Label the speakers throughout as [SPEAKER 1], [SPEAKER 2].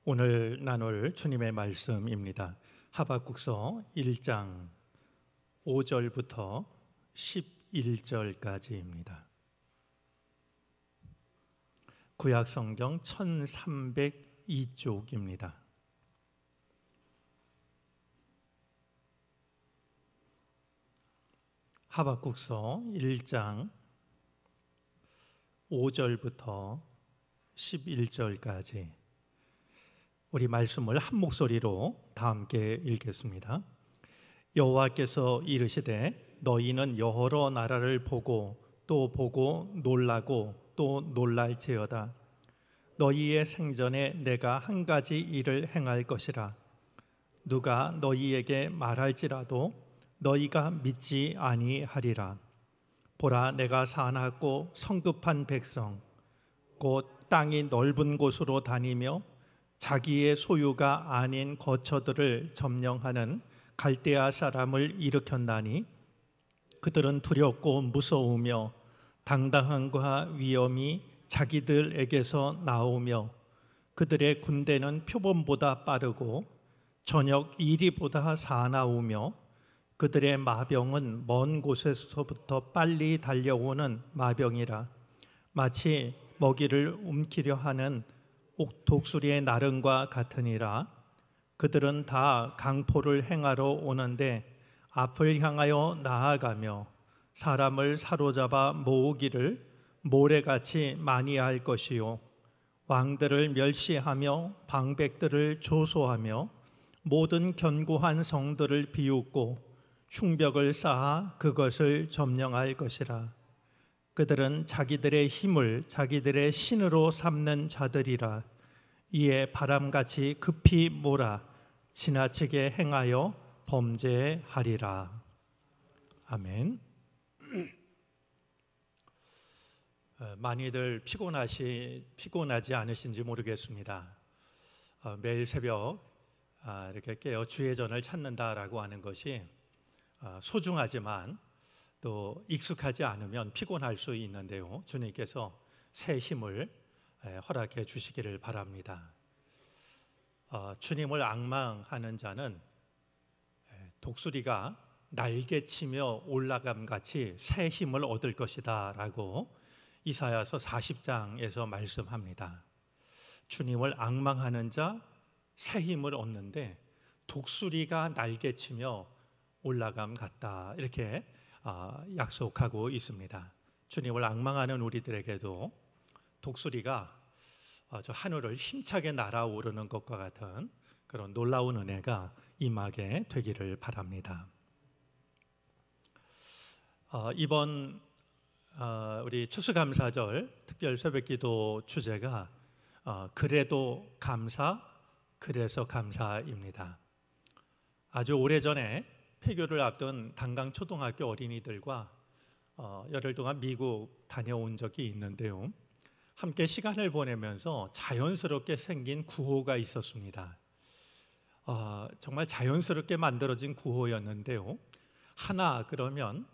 [SPEAKER 1] 오늘 나눌 주님의 말씀입니다. 하박국서 1장 5절부터 11절까지입니다. 구약성경 1302쪽입니다. 하박국서 1장 5절부터 11절까지 우리 말씀을 한 목소리로 다 함께 읽겠습니다. 여호와께서 이르시되 너희는 여러 나라를 보고 또 보고 놀라고 또 놀랄지어다. 너희의 생전에 내가 한 가지 일을 행할 것이라. 누가 너희에게 말할지라도 너희가 믿지 아니하리라. 보라, 내가 사납고 성급한 백성 곧 땅이 넓은 곳으로 다니며 자기의 소유가 아닌 거처들을 점령하는 갈대아 사람을 일으켰나니 그들은 두렵고 무서우며 당당함과 위엄이 자기들에게서 나오며 그들의 군대는 표범보다 빠르고 저녁 이리보다 사나우며 그들의 마병은 먼 곳에서부터 빨리 달려오는 마병이라. 마치 먹이를 움키려 하는 독수리의 나름과 같으니라. 그들은 다 강포를 행하러 오는데 앞을 향하여 나아가며 사람을 사로잡아 모으기를 모래같이 많이 할 것이요 왕들을 멸시하며 방백들을 조소하며 모든 견고한 성들을 비웃고 흉벽을 쌓아 그것을 점령할 것이라. 그들은 자기들의 힘을 자기들의 신으로 삼는 자들이라. 이에 바람같이 급히 몰아 지나치게 행하여 범죄하리라. 아멘. 많이들 피곤하지 않으신지 모르겠습니다. 매일 새벽 이렇게 깨어 주의 전을 찾는다라고 하는 것이 소중하지만 또 익숙하지 않으면 피곤할 수 있는데요. 주님께서 새 힘을 허락해 주시기를 바랍니다. 주님을 앙망하는 자는 독수리가 날개치며 올라감같이 새 힘을 얻을 것이다 라고 이사야서 40장에서 말씀합니다. 주님을 앙망하는 자 새 힘을 얻는데 독수리가 날개치며 올라감 같다 이렇게 약속하고 있습니다. 주님을 앙망하는 우리들에게도 독수리가 저 하늘을 힘차게 날아오르는 것과 같은 그런 놀라운 은혜가 임하게 되기를 바랍니다. 이번 우리 추수감사절 특별 새벽기도 주제가 그래도 감사, 그래서 감사입니다. 아주 오래전에 폐교를 앞둔 단강초등학교 어린이들과 열흘 동안 미국 다녀온 적이 있는데요. 함께 시간을 보내면서 자연스럽게 생긴 구호가 있었습니다. 정말 자연스럽게 만들어진 구호였는데요. 하나 그러면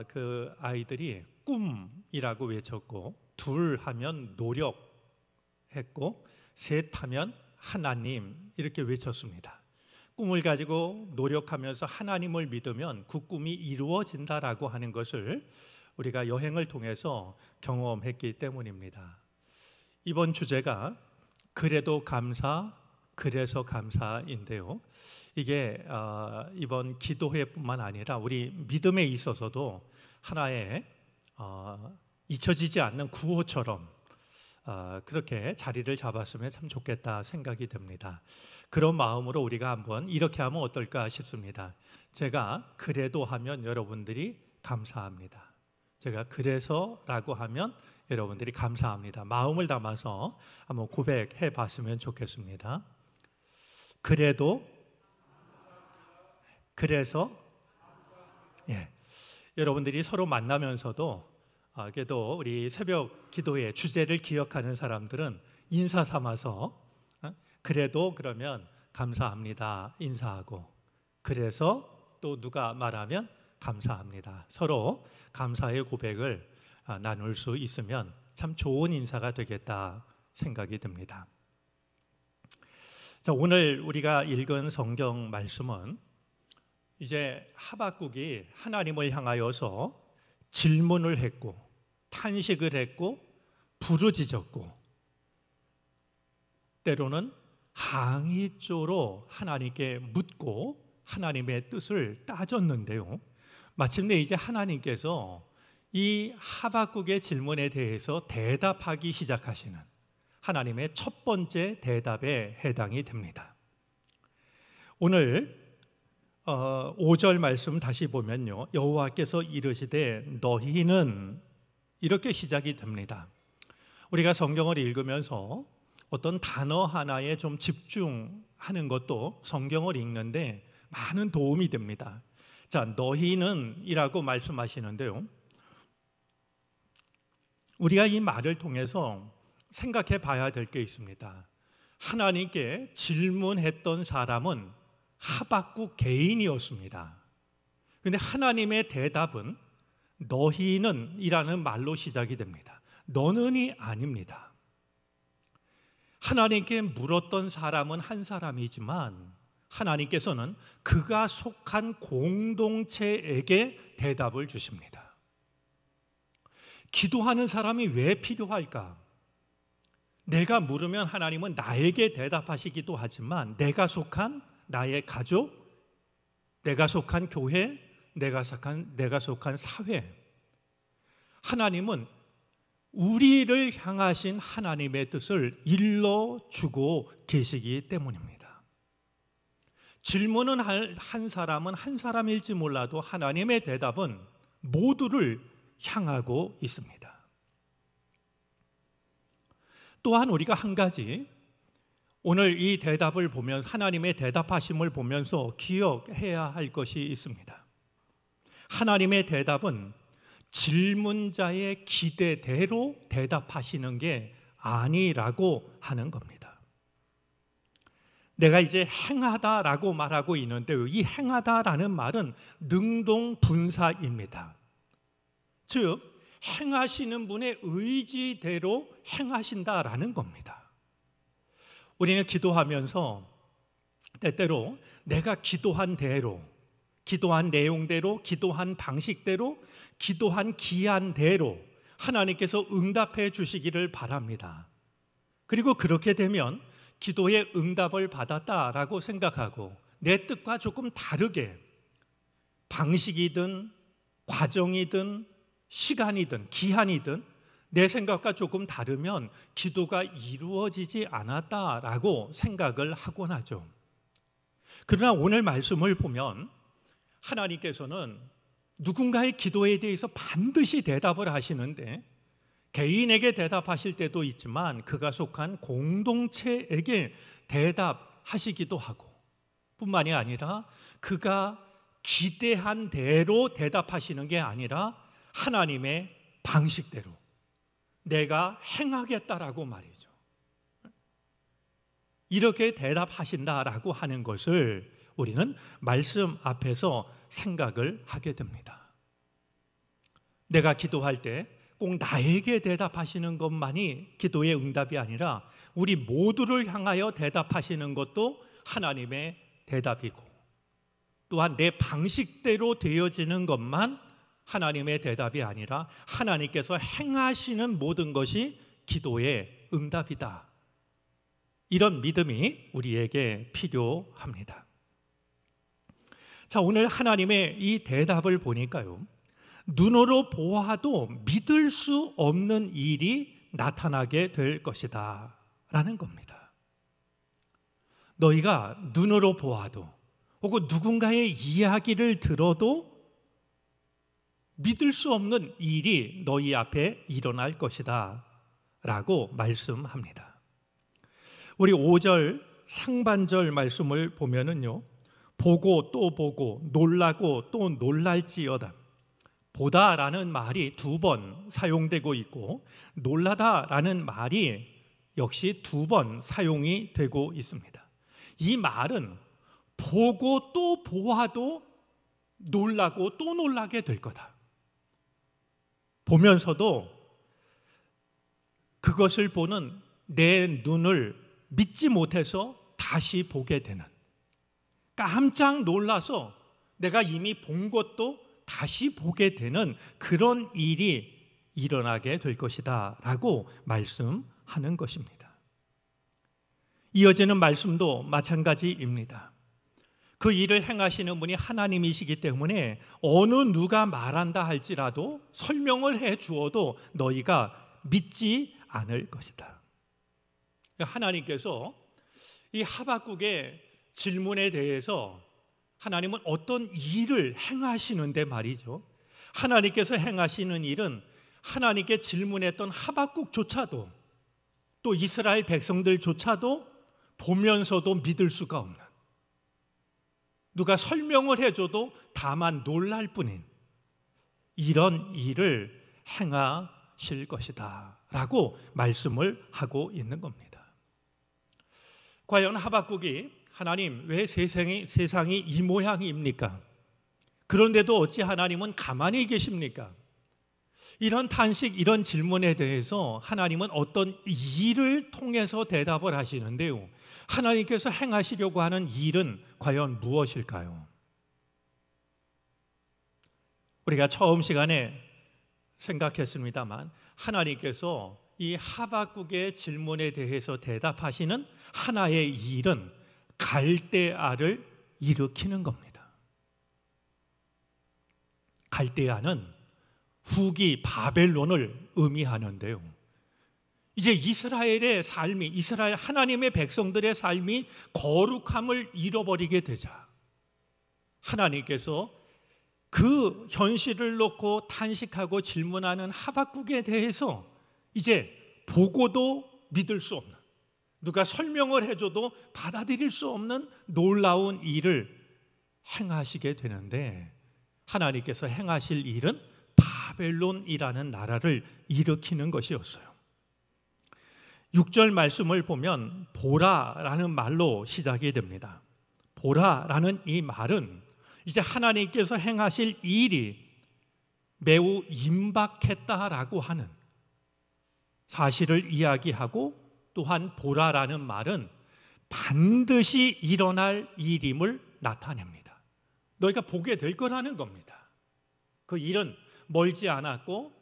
[SPEAKER 1] 그 아이들이 꿈이라고 외쳤고, 둘 하면 노력했고, 셋 하면 하나님 이렇게 외쳤습니다. 꿈을 가지고 노력하면서 하나님을 믿으면 그 꿈이 이루어진다라고 하는 것을 우리가 여행을 통해서 경험했기 때문입니다. 이번 주제가 그래도 감사, 그래서 감사인데요. 이게 이번 기도회뿐만 아니라 우리 믿음에 있어서도 하나의 잊혀지지 않는 구호처럼 그렇게 자리를 잡았으면 참 좋겠다 생각이 듭니다. 그런 마음으로 우리가 한번 이렇게 하면 어떨까 싶습니다. 제가 그래도 하면 여러분들이 감사합니다. 제가 그래서라고 하면 여러분들이 감사합니다. 마음을 담아서 한번 고백해 봤으면 좋겠습니다. 그래도, 그래서, 여러분들이 서로 만나면서도 그래도 우리 새벽 기도의 주제를 기억하는 사람들은 인사 삼아서 그래도 그러면 감사합니다 인사하고, 그래서 또 누가 말하면 감사합니다. 서로 감사의 고백을 나눌 수 있으면 참 좋은 인사가 되겠다 생각이 듭니다. 자, 오늘 우리가 읽은 성경 말씀은 이제 하박국이 하나님을 향하여서 질문을 했고 탄식을 했고 부르짖었고 때로는 항의조로 하나님께 묻고 하나님의 뜻을 따졌는데요, 마침내 이제 하나님께서 이 하박국의 질문에 대해서 대답하기 시작하시는 하나님의 첫 번째 대답에 해당이 됩니다. 오늘 5절 말씀 다시 보면요, 여호와께서 이르시되 너희는, 이렇게 시작이 됩니다. 우리가 성경을 읽으면서 어떤 단어 하나에 좀 집중하는 것도 성경을 읽는데 많은 도움이 됩니다. 자, 너희는 이라고 말씀하시는데요, 우리가 이 말을 통해서 생각해 봐야 될 게 있습니다. 하나님께 질문했던 사람은 하박국 개인이었습니다. 그런데 하나님의 대답은 너희는 이라는 말로 시작이 됩니다. 너는이 아닙니다. 하나님께 물었던 사람은 한 사람이지만 하나님께서는 그가 속한 공동체에게 대답을 주십니다. 기도하는 사람이 왜 필요할까? 내가 물으면 하나님은 나에게 대답하시기도 하지만 내가 속한 나의 가족, 내가 속한 교회, 내가 속한 사회, 하나님은 우리를 향하신 하나님의 뜻을 일러주고 계시기 때문입니다. 질문은 한 사람은 한 사람일지 몰라도 하나님의 대답은 모두를 향하고 있습니다. 또한 우리가 한 가지 오늘 이 대답을 보면, 하나님의 대답하심을 보면서 기억해야 할 것이 있습니다. 하나님의 대답은 질문자의 기대대로 대답하시는 게 아니라고 하는 겁니다. 내가 이제 행하다라고 말하고 있는데요, 이 행하다라는 말은 능동분사입니다. 즉 행하시는 분의 의지대로 행하신다라는 겁니다. 우리는 기도하면서 때때로 내가 기도한 대로, 기도한 내용대로, 기도한 방식대로, 기도한 기한대로 하나님께서 응답해 주시기를 바랍니다. 그리고 그렇게 되면 기도의 응답을 받았다라고 생각하고 내 뜻과 조금 다르게 방식이든 과정이든 시간이든 기한이든 내 생각과 조금 다르면 기도가 이루어지지 않았다라고 생각을 하곤 하죠. 그러나 오늘 말씀을 보면 하나님께서는 누군가의 기도에 대해서 반드시 대답을 하시는데, 개인에게 대답하실 때도 있지만 그가 속한 공동체에게 대답하시기도 하고, 뿐만이 아니라 그가 기대한 대로 대답하시는 게 아니라 하나님의 방식대로 내가 행하겠다라고 말이죠. 이렇게 대답하신다라고 하는 것을 우리는 말씀 앞에서 생각을 하게 됩니다. 내가 기도할 때 꼭 나에게 대답하시는 것만이 기도의 응답이 아니라 우리 모두를 향하여 대답하시는 것도 하나님의 대답이고, 또한 내 방식대로 되어지는 것만 하나님의 대답이 아니라 하나님께서 행하시는 모든 것이 기도의 응답이다. 이런 믿음이 우리에게 필요합니다. 자, 오늘 하나님의 이 대답을 보니까요, 눈으로 보아도 믿을 수 없는 일이 나타나게 될 것이다 라는 겁니다. 너희가 눈으로 보아도 혹은 누군가의 이야기를 들어도 믿을 수 없는 일이 너희 앞에 일어날 것이다 라고 말씀합니다. 우리 5절 상반절 말씀을 보면은요, 보고 또 보고 놀라고 또 놀랄지어다. 보다라는 말이 2번 사용되고 있고 놀라다라는 말이 역시 2번 사용이 되고 있습니다. 이 말은 보고 또 보아도 놀라고 또 놀라게 될 거다. 보면서도 그것을 보는 내 눈을 믿지 못해서 다시 보게 되는, 깜짝 놀라서 내가 이미 본 것도 다시 보게 되는 그런 일이 일어나게 될 것이다 라고 말씀하는 것입니다. 이어지는 말씀도 마찬가지입니다. 그 일을 행하시는 분이 하나님이시기 때문에 어느 누가 말한다 할지라도 설명을 해 주어도 너희가 믿지 않을 것이다. 하나님께서 이 하박국의 질문에 대해서 하나님은 어떤 일을 행하시는데 말이죠, 하나님께서 행하시는 일은 하나님께 질문했던 하박국조차도, 또 이스라엘 백성들조차도 보면서도 믿을 수가 없는, 누가 설명을 해줘도 다만 놀랄 뿐인 이런 일을 행하실 것이다 라고 말씀을 하고 있는 겁니다. 과연 하박국이 하나님, 왜 세상이 이 모양입니까? 그런데도 어찌 하나님은 가만히 계십니까? 이런 탄식, 이런 질문에 대해서 하나님은 어떤 일을 통해서 대답을 하시는데요, 하나님께서 행하시려고 하는 일은 과연 무엇일까요? 우리가 처음 시간에 생각했습니다만, 하나님께서 이 하박국의 질문에 대해서 대답하시는 하나의 일은 갈대아를 일으키는 겁니다. 갈대아는 후기 바벨론을 의미하는데요, 이제 이스라엘의 삶이, 이스라엘 하나님의 백성들의 삶이 거룩함을 잃어버리게 되자 하나님께서 그 현실을 놓고 탄식하고 질문하는 하박국에 대해서 이제 보고도 믿을 수 없는, 누가 설명을 해줘도 받아들일 수 없는 놀라운 일을 행하시게 되는데, 하나님께서 행하실 일은 바벨론이라는 나라를 일으키는 것이었어요. 6절 말씀을 보면 보라라는 말로 시작이 됩니다. 보라라는 이 말은 이제 하나님께서 행하실 일이 매우 임박했다라고 하는 사실을 이야기하고, 또한 보라라는 말은 반드시 일어날 일임을 나타냅니다. 너희가 보게 될 거라는 겁니다. 그 일은 멀지 않았고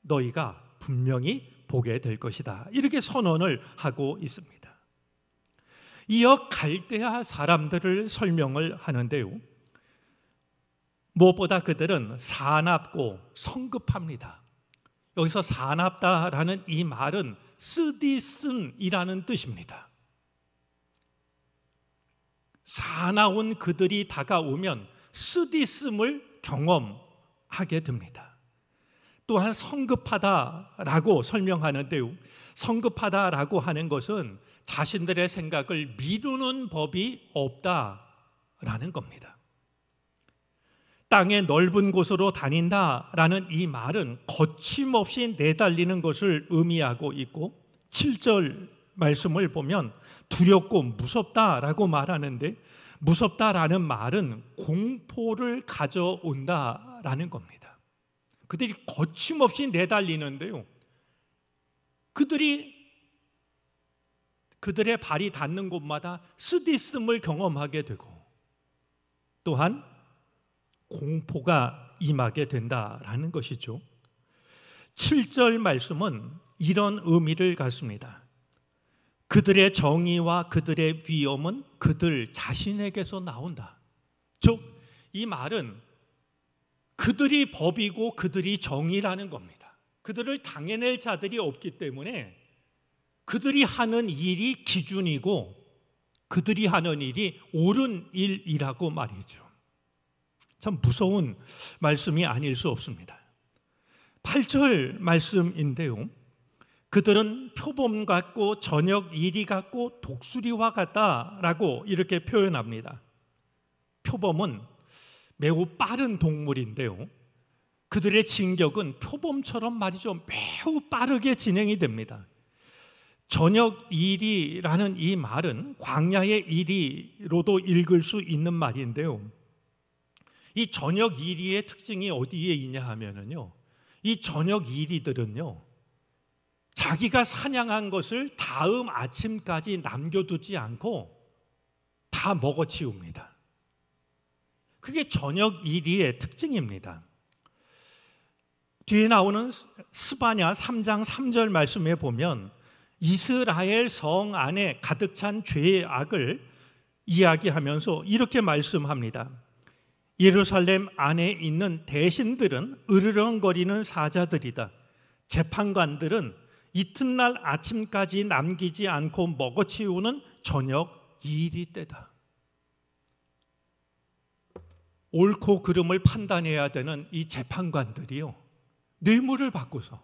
[SPEAKER 1] 너희가 분명히 보게 될 것이다, 이렇게 선언을 하고 있습니다. 이어 갈대아 사람들을 설명을 하는데요, 무엇보다 그들은 사납고 성급합니다. 여기서 사납다라는 이 말은 쓰디쓴이라는 뜻입니다. 사나운 그들이 다가오면 쓰디씀을 경험하게 됩니다. 또한 성급하다라고 설명하는데요, 성급하다라고 하는 것은 자신들의 생각을 미루는 법이 없다라는 겁니다. 땅의 넓은 곳으로 다닌다라는 이 말은 거침없이 내달리는 것을 의미하고 있고, 7절 말씀을 보면 두렵고 무섭다라고 말하는데, 무섭다라는 말은 공포를 가져온다라는 겁니다. 그들이 거침없이 내달리는데요, 그들의 발이 닿는 곳마다 쓰디씀을 경험하게 되고, 또한 공포가 임하게 된다라는 것이죠. 7절 말씀은 이런 의미를 갖습니다. 그들의 정의와 그들의 위엄은 그들 자신에게서 나온다. 즉, 이 말은 그들이 법이고 그들이 정의라는 겁니다. 그들을 당해낼 자들이 없기 때문에 그들이 하는 일이 기준이고 그들이 하는 일이 옳은 일이라고 말이죠. 참 무서운 말씀이 아닐 수 없습니다. 8절 말씀인데요, 그들은 표범 같고 저녁 이리 같고 독수리와 같다라고 이렇게 표현합니다. 표범은 매우 빠른 동물인데요, 그들의 진격은 표범처럼 말이죠, 매우 빠르게 진행이 됩니다. 저녁 이리라는 이 말은 광야의 이리로도 읽을 수 있는 말인데요, 이 저녁 이리의 특징이 어디에 있냐 하면은요, 이 저녁 이리들은요, 자기가 사냥한 것을 다음 아침까지 남겨두지 않고 다 먹어치웁니다. 그게 저녁 이리의 특징입니다. 뒤에 나오는 스바냐 3장 3절 말씀에 보면 이스라엘 성 안에 가득 찬 죄의 악을 이야기하면서 이렇게 말씀합니다. 예루살렘 안에 있는 대신들은 으르렁거리는 사자들이다. 재판관들은 이튿날 아침까지 남기지 않고 먹어치우는 저녁 이리 때다. 옳고 그름을 판단해야 되는 이 재판관들이요, 뇌물을 받고서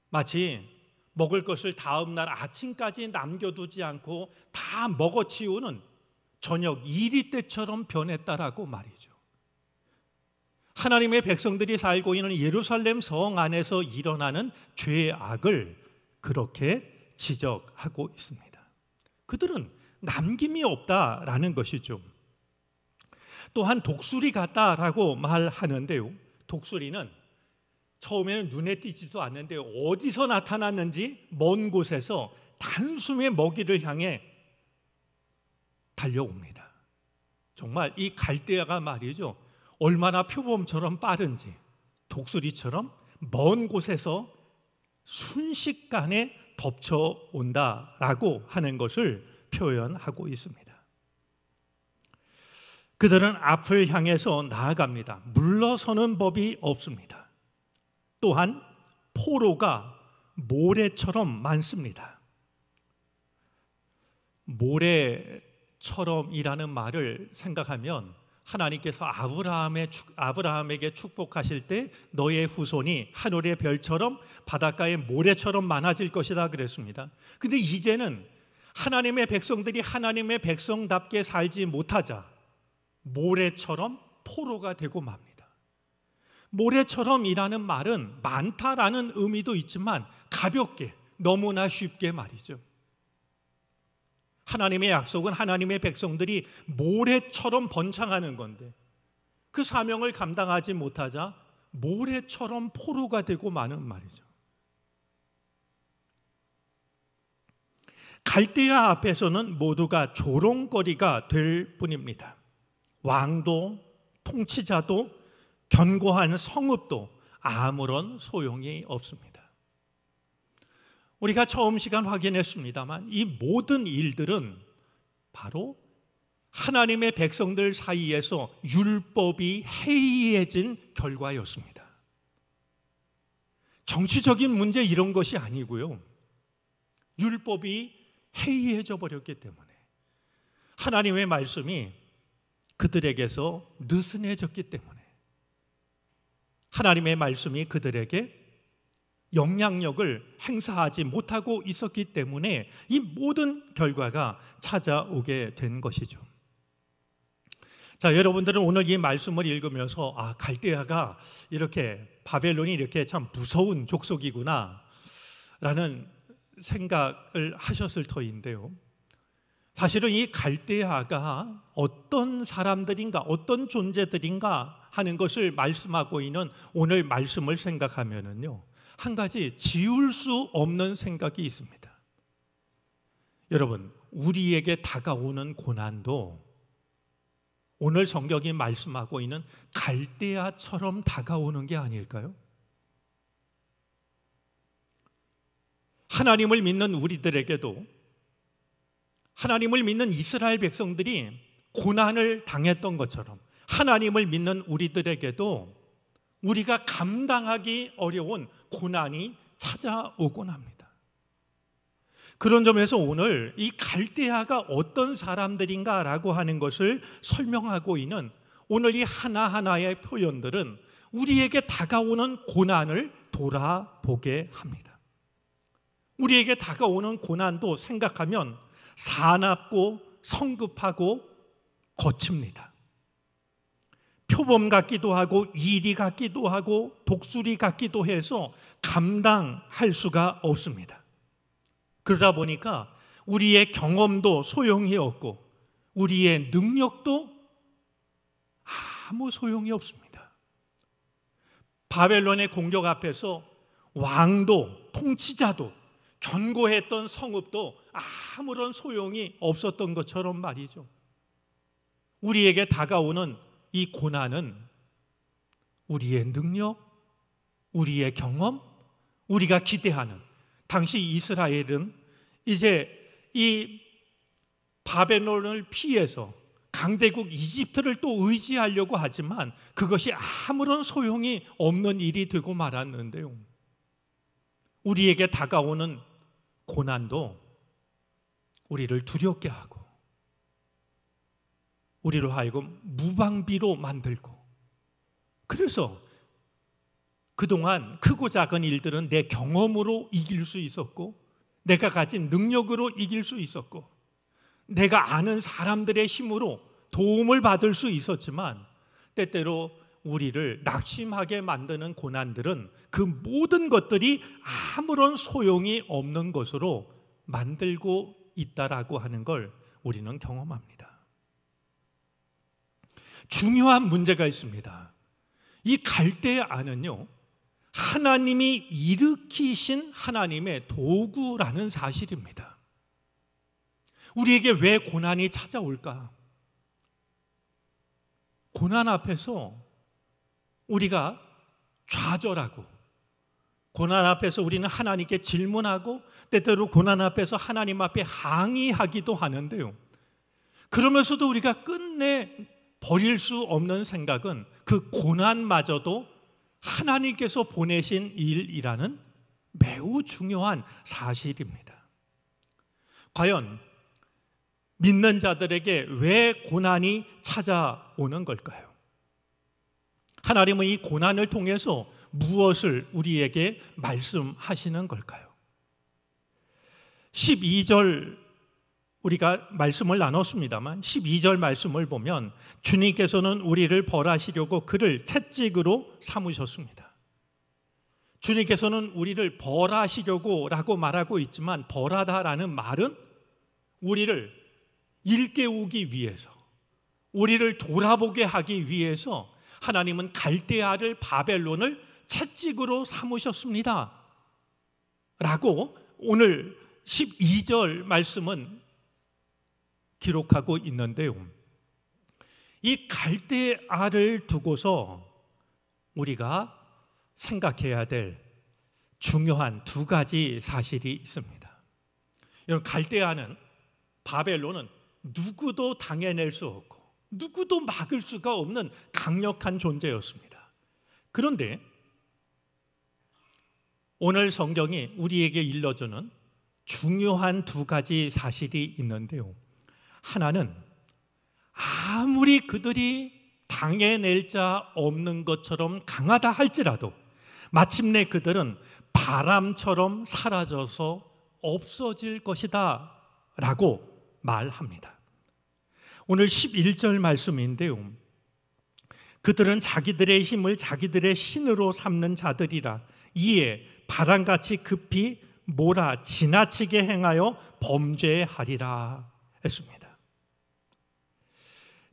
[SPEAKER 1] 마치 먹을 것을 다음 날 아침까지 남겨두지 않고 다 먹어치우는 저녁 이리 때처럼 변했다라고 말이죠. 하나님의 백성들이 살고 있는 예루살렘 성 안에서 일어나는 죄의 악을 그렇게 지적하고 있습니다. 그들은 남김이 없다라는 것이죠. 또한 독수리 같다라고 말하는데요, 독수리는 처음에는 눈에 띄지도 않는데 어디서 나타났는지 먼 곳에서 단숨에 먹이를 향해 달려옵니다. 정말 이 갈대아가 말이죠, 얼마나 표범처럼 빠른지 독수리처럼 먼 곳에서 순식간에 덮쳐온다라고 하는 것을 표현하고 있습니다. 그들은 앞을 향해서 나아갑니다. 물러서는 법이 없습니다. 또한 포로가 모래처럼 많습니다. 모래처럼이라는 말을 생각하면 하나님께서 아브라함에게 축복하실 때 너의 후손이 하늘의 별처럼 바닷가의 모래처럼 많아질 것이다 그랬습니다. 근데 이제는 하나님의 백성들이 하나님의 백성답게 살지 못하자 모래처럼 포로가 되고 맙니다. 모래처럼이라는 말은 많다라는 의미도 있지만 가볍게, 너무나 쉽게 말이죠. 하나님의 약속은 하나님의 백성들이 모래처럼 번창하는 건데 그 사명을 감당하지 못하자 모래처럼 포로가 되고 마는 말이죠. 갈대아 앞에서는 모두가 조롱거리가 될 뿐입니다. 왕도 통치자도 견고한 성읍도 아무런 소용이 없습니다. 우리가 처음 시간 확인했습니다만 이 모든 일들은 바로 하나님의 백성들 사이에서 율법이 해이해진 결과였습니다. 정치적인 문제 이런 것이 아니고요, 율법이 해이해져 버렸기 때문에 하나님의 말씀이 그들에게서 느슨해졌기 때문에 하나님의 말씀이 그들에게 영향력을 행사하지 못하고 있었기 때문에 이 모든 결과가 찾아오게 된 것이죠. 자, 여러분들은 오늘 이 말씀을 읽으면서 갈대아가 이렇게 바벨론이 이렇게 참 무서운 족속이구나 라는 생각을 하셨을 터인데요, 사실은 이 갈대아가 어떤 사람들인가, 어떤 존재들인가 하는 것을 말씀하고 있는 오늘 말씀을 생각하면은요, 한 가지 지울 수 없는 생각이 있습니다. 여러분, 우리에게 다가오는 고난도 오늘 성경이 말씀하고 있는 갈대아처럼 다가오는 게 아닐까요? 하나님을 믿는 우리들에게도, 하나님을 믿는 이스라엘 백성들이 고난을 당했던 것처럼 하나님을 믿는 우리들에게도 우리가 감당하기 어려운 고난이 찾아오곤 합니다. 그런 점에서 오늘 이 갈대아가 어떤 사람들인가라고 하는 것을 설명하고 있는 오늘 이 하나하나의 표현들은 우리에게 다가오는 고난을 돌아보게 합니다. 우리에게 다가오는 고난도 생각하면 사납고 성급하고 거칩니다. 표범 같기도 하고 이리 같기도 하고 독수리 같기도 해서 감당할 수가 없습니다. 그러다 보니까 우리의 경험도 소용이 없고 우리의 능력도 아무 소용이 없습니다. 바벨론의 공격 앞에서 왕도 통치자도 견고했던 성읍도 아무런 소용이 없었던 것처럼 말이죠. 우리에게 다가오는 이 고난은 우리의 능력, 우리의 경험, 우리가 기대하는, 당시 이스라엘은 이제 이 바벨론을 피해서 강대국 이집트를 또 의지하려고 하지만 그것이 아무런 소용이 없는 일이 되고 말았는데요. 우리에게 다가오는 고난도 우리를 두렵게 하고 우리로 하여금 무방비로 만들고, 그래서 그동안 크고 작은 일들은 내 경험으로 이길 수 있었고, 내가 가진 능력으로 이길 수 있었고, 내가 아는 사람들의 힘으로 도움을 받을 수 있었지만, 때때로 우리를 낙심하게 만드는 고난들은 그 모든 것들이 아무런 소용이 없는 것으로 만들고 있다라고 하는 걸 우리는 경험합니다. 중요한 문제가 있습니다. 이 갈대의 안은요, 하나님이 일으키신 하나님의 도구라는 사실입니다. 우리에게 왜 고난이 찾아올까? 고난 앞에서 우리가 좌절하고, 고난 앞에서 우리는 하나님께 질문하고, 때때로 고난 앞에서 하나님 앞에 항의하기도 하는데요, 그러면서도 우리가 끝내 버릴 수 없는 생각은 그 고난마저도 하나님께서 보내신 일이라는 매우 중요한 사실입니다. 과연 믿는 자들에게 왜 고난이 찾아오는 걸까요? 하나님은 이 고난을 통해서 무엇을 우리에게 말씀하시는 걸까요? 12절 우리가 말씀을 나눴습니다만 12절 말씀을 보면 주님께서는 우리를 벌하시려고 그를 채찍으로 삼으셨습니다. 주님께서는 우리를 벌하시려고 라고 말하고 있지만, 벌하다라는 말은 우리를 일깨우기 위해서, 우리를 돌아보게 하기 위해서 하나님은 갈대아를, 바벨론을 채찍으로 삼으셨습니다 라고 오늘 12절 말씀은 기록하고 있는데요, 이 갈대아를 두고서 우리가 생각해야 될 중요한 두 가지 사실이 있습니다. 여러분, 갈대아는, 바벨론은 누구도 당해낼 수 없고 누구도 막을 수가 없는 강력한 존재였습니다. 그런데 오늘 성경이 우리에게 일러주는 중요한 두 가지 사실이 있는데요, 하나는 아무리 그들이 당해낼 자 없는 것처럼 강하다 할지라도 마침내 그들은 바람처럼 사라져서 없어질 것이다 라고 말합니다. 오늘 11절 말씀인데요, 그들은 자기들의 힘을 자기들의 신으로 삼는 자들이라 이에 바람같이 급히 몰아 지나치게 행하여 범죄하리라 했습니다.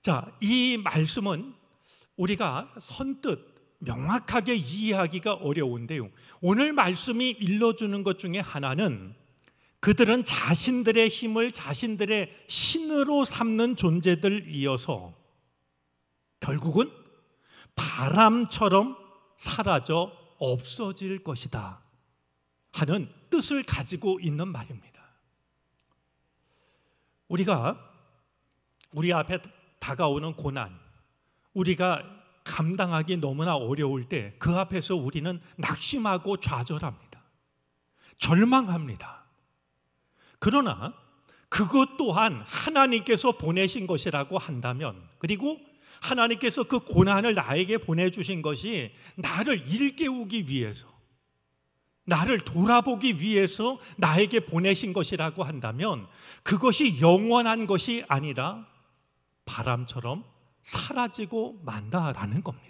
[SPEAKER 1] 자, 이 말씀은 우리가 선뜻 명확하게 이해하기가 어려운데요, 오늘 말씀이 일러주는 것 중에 하나는 그들은 자신들의 힘을 자신들의 신으로 삼는 존재들이어서 결국은 바람처럼 사라져 없어질 것이다 하는 뜻을 가지고 있는 말입니다. 우리가 우리 앞에 다가오는 고난, 우리가 감당하기 너무나 어려울 때 그 앞에서 우리는 낙심하고 좌절합니다. 절망합니다. 그러나 그것 또한 하나님께서 보내신 것이라고 한다면, 그리고 하나님께서 그 고난을 나에게 보내주신 것이 나를 일깨우기 위해서, 나를 돌아보기 위해서 나에게 보내신 것이라고 한다면 그것이 영원한 것이 아니라 바람처럼 사라지고 만다라는 겁니다.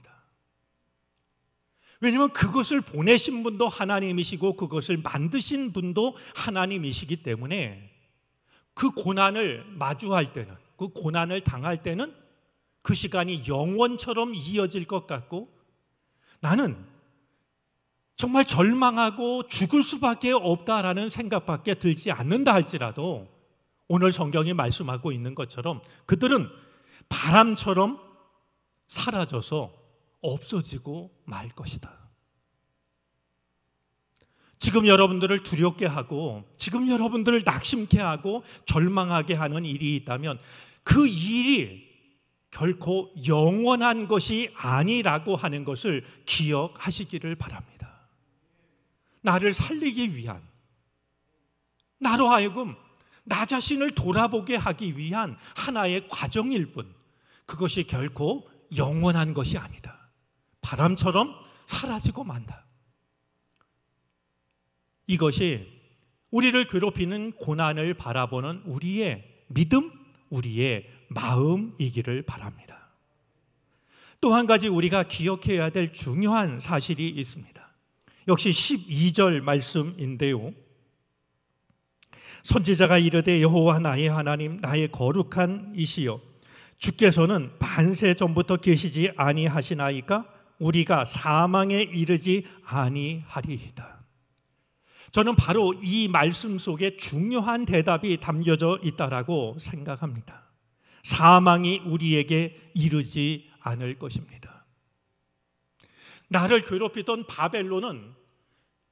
[SPEAKER 1] 왜냐하면 그것을 보내신 분도 하나님이시고 그것을 만드신 분도 하나님이시기 때문에 그 고난을 마주할 때는, 그 고난을 당할 때는 그 시간이 영원처럼 이어질 것 같고, 나는 정말 절망하고 죽을 수밖에 없다라는 생각밖에 들지 않는다 할지라도 오늘 성경이 말씀하고 있는 것처럼 그들은 바람처럼 사라져서 없어지고 말 것이다. 지금 여러분들을 두렵게 하고 지금 여러분들을 낙심케 하고 절망하게 하는 일이 있다면 그 일이 결코 영원한 것이 아니라고 하는 것을 기억하시기를 바랍니다. 나를 살리기 위한, 나로 하여금 나 자신을 돌아보게 하기 위한 하나의 과정일 뿐 그것이 결코 영원한 것이 아니다. 바람처럼 사라지고 만다. 이것이 우리를 괴롭히는 고난을 바라보는 우리의 믿음, 우리의 마음이기를 바랍니다. 또 한 가지 우리가 기억해야 될 중요한 사실이 있습니다. 역시 12절 말씀인데요. 선지자가 이르되 여호와 나의 하나님 나의 거룩한 이시여 주께서는 반세 전부터 계시지 아니하시나이까 우리가 사망에 이르지 아니하리이다. 저는 바로 이 말씀 속에 중요한 대답이 담겨져 있다라고 생각합니다. 사망이 우리에게 이르지 않을 것입니다. 나를 괴롭히던 바벨론은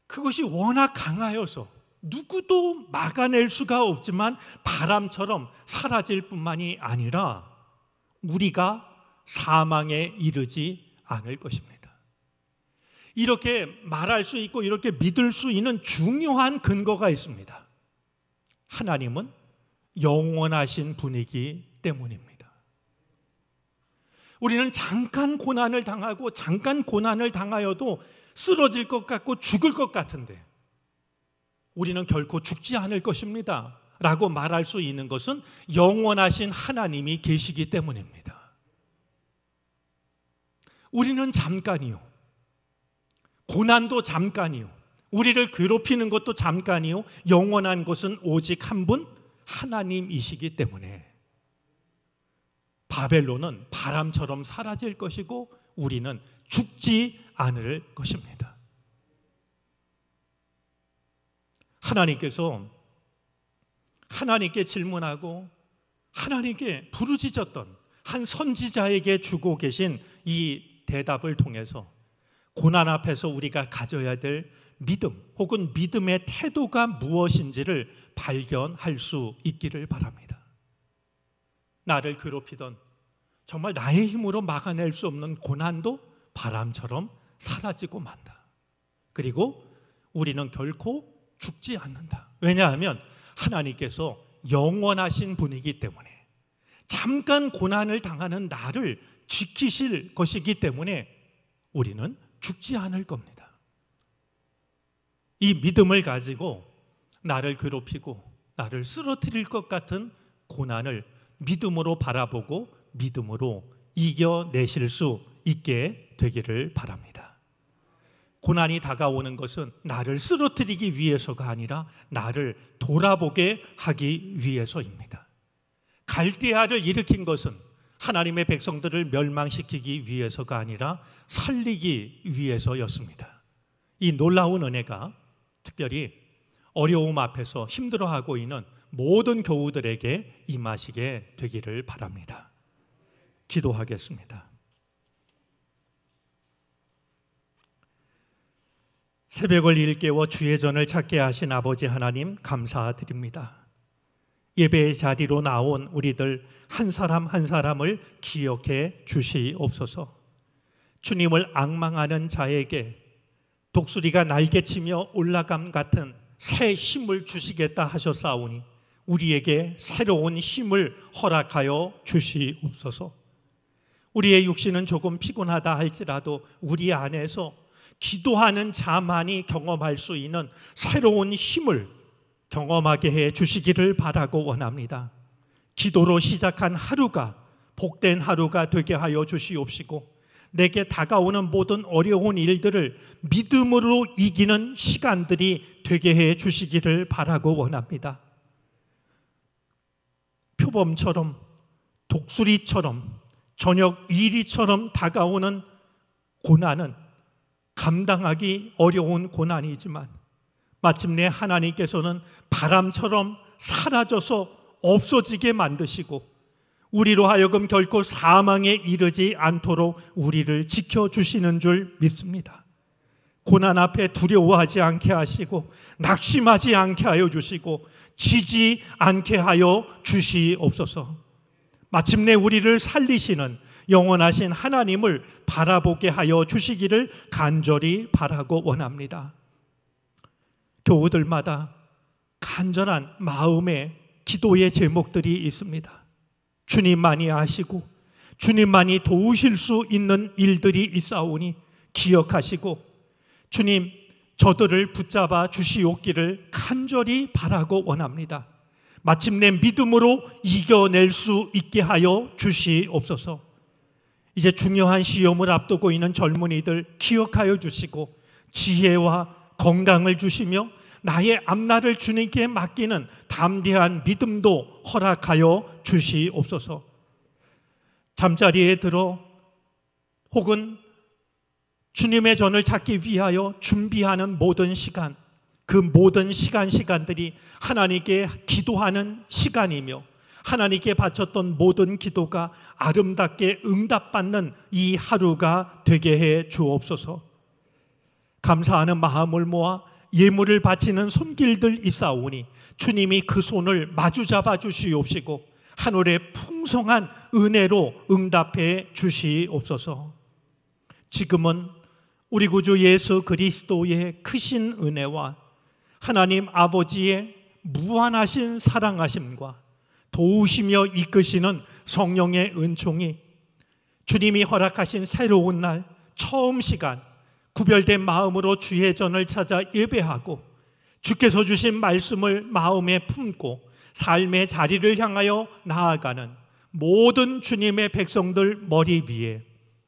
[SPEAKER 1] 그것이 워낙 강하여서 누구도 막아낼 수가 없지만 바람처럼 사라질 뿐만이 아니라 우리가 사망에 이르지 않을 것입니다. 이렇게 말할 수 있고 이렇게 믿을 수 있는 중요한 근거가 있습니다. 하나님은 영원하신 분이기 때문입니다. 우리는 잠깐 고난을 당하고 잠깐 고난을 당하여도 쓰러질 것 같고 죽을 것 같은데 우리는 결코 죽지 않을 것입니다 라고 말할 수 있는 것은 영원하신 하나님이 계시기 때문입니다. 우리는 잠깐이요, 고난도 잠깐이요, 우리를 괴롭히는 것도 잠깐이요, 영원한 것은 오직 한 분 하나님이시기 때문에 바벨론은 바람처럼 사라질 것이고 우리는 죽지 않을 것입니다. 하나님께서 하나님께 질문하고 하나님께 부르짖었던 한 선지자에게 주고 계신 이 대답을 통해서 고난 앞에서 우리가 가져야 될 믿음 혹은 믿음의 태도가 무엇인지를 발견할 수 있기를 바랍니다. 나를 괴롭히던 정말 나의 힘으로 막아낼 수 없는 고난도 바람처럼 사라지고 만다. 그리고 우리는 결코 죽지 않는다. 왜냐하면 하나님께서 영원하신 분이기 때문에 잠깐 고난을 당하는 나를 지키실 것이기 때문에 우리는 죽지 않을 겁니다. 이 믿음을 가지고 나를 괴롭히고 나를 쓰러뜨릴 것 같은 고난을 믿음으로 바라보고 믿음으로 이겨내실 수 있게 되기를 바랍니다. 고난이 다가오는 것은 나를 쓰러뜨리기 위해서가 아니라 나를 돌아보게 하기 위해서입니다. 갈대아를 일으킨 것은 하나님의 백성들을 멸망시키기 위해서가 아니라 살리기 위해서였습니다. 이 놀라운 은혜가 특별히 어려움 앞에서 힘들어하고 있는 모든 교우들에게 임하시게 되기를 바랍니다. 기도하겠습니다. 새벽을 일깨워 주의 전을 찾게 하신 아버지 하나님 감사드립니다. 예배의 자리로 나온 우리들 한 사람 한 사람을 기억해 주시옵소서. 주님을 앙망하는 자에게 독수리가 날개치며 올라감 같은 새 힘을 주시겠다 하셨사오니 우리에게 새로운 힘을 허락하여 주시옵소서. 우리의 육신은 조금 피곤하다 할지라도 우리 안에서 기도하는 자만이 경험할 수 있는 새로운 힘을 경험하게 해 주시기를 바라고 원합니다. 기도로 시작한 하루가 복된 하루가 되게 하여 주시옵시고 내게 다가오는 모든 어려운 일들을 믿음으로 이기는 시간들이 되게 해 주시기를 바라고 원합니다. 표범처럼 독수리처럼 저녁 이리처럼 다가오는 고난은 감당하기 어려운 고난이지만 마침내 하나님께서는 바람처럼 사라져서 없어지게 만드시고 우리로 하여금 결코 사망에 이르지 않도록 우리를 지켜주시는 줄 믿습니다. 고난 앞에 두려워하지 않게 하시고 낙심하지 않게 하여 주시고 지지 않게 하여 주시옵소서. 마침내 우리를 살리시는 영원하신 하나님을 바라보게 하여 주시기를 간절히 바라고 원합니다. 교우들마다 간절한 마음의 기도의 제목들이 있습니다. 주님만이 아시고 주님만이 도우실 수 있는 일들이 있사오니 기억하시고 주님, 저들을 붙잡아 주시옵기를 간절히 바라고 원합니다. 마침내 믿음으로 이겨낼 수 있게 하여 주시옵소서. 이제 중요한 시험을 앞두고 있는 젊은이들 기억하여 주시고 지혜와 건강을 주시며 나의 앞날을 주님께 맡기는 담대한 믿음도 허락하여 주시옵소서. 잠자리에 들어 혹은 주님의 전을 찾기 위하여 준비하는 모든 시간, 그 모든 시간들이 하나님께 기도하는 시간이며 하나님께 바쳤던 모든 기도가 아름답게 응답받는 이 하루가 되게 해 주옵소서. 감사하는 마음을 모아 예물을 바치는 손길들 있사오니 주님이 그 손을 마주 잡아 주시옵시고 하늘의 풍성한 은혜로 응답해 주시옵소서. 지금은 우리 구주 예수 그리스도의 크신 은혜와 하나님 아버지의 무한하신 사랑하심과 도우시며 이끄시는 성령의 은총이 주님이 허락하신 새로운 날 처음 시간 구별된 마음으로 주의 전을 찾아 예배하고 주께서 주신 말씀을 마음에 품고 삶의 자리를 향하여 나아가는 모든 주님의 백성들 머리 위에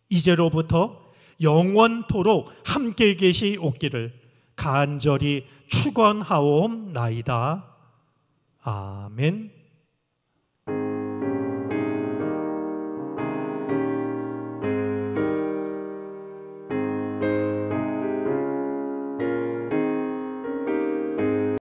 [SPEAKER 1] 이제로부터 영원토록 함께 계시옵기를 간절히 축원하옵나이다. 아멘.